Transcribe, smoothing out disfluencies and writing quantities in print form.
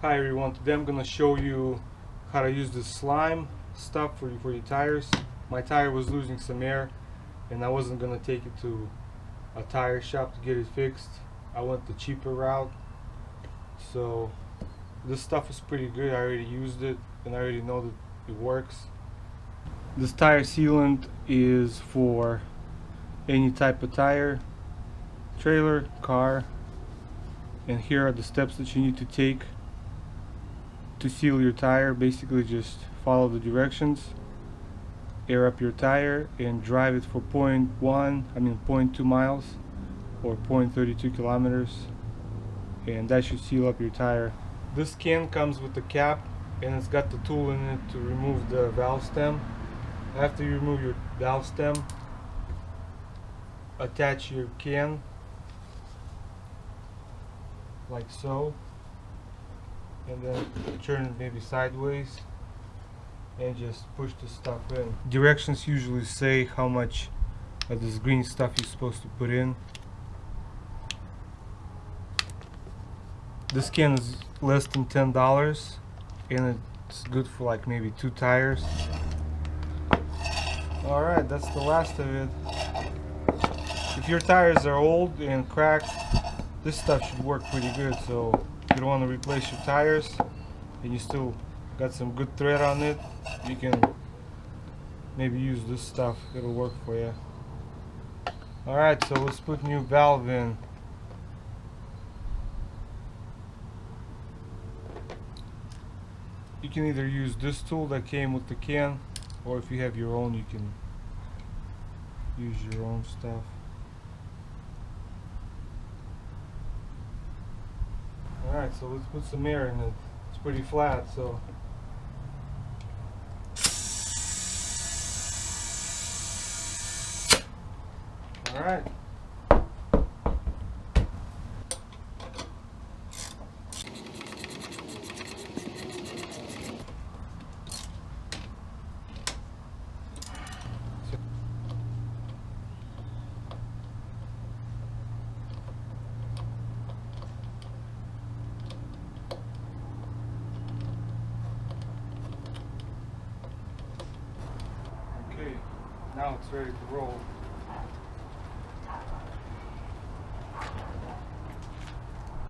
Hi everyone, today I'm gonna show you how to use the slime stuff for your tires. My tire was losing some air and I wasn't gonna take it to a tire shop to get it fixed. I went the cheaper route. So this stuff is pretty good. I already used it and I already know that it works. This tire sealant is for any type of tire, trailer, car, and here are the steps that you need to take to seal your tire. Basically just follow the directions, air up your tire and drive it for 0.2 miles or 0.32 kilometers, and that should seal up your tire. This can comes with the cap and it's got the tool in it to remove the valve stem. After you remove your valve stem, attach your can like so, and then turn it maybe sideways and just push the stuff in. Directions usually say how much of this green stuff you're supposed to put in. This can is less than $10 and it's good for like maybe 2 tires. Alright, that's the last of it. If your tires are old and cracked, this stuff should work pretty good. So if you don't want to replace your tires and you still got some good thread on it, you can maybe use this stuff. It'll work for you. Alright, so let's put new valve in. You can either use this tool that came with the can, or if you have your own, you can use your own stuff. Alright, so let's put some air in it. It's pretty flat, so alright. Okay, now it's ready to roll.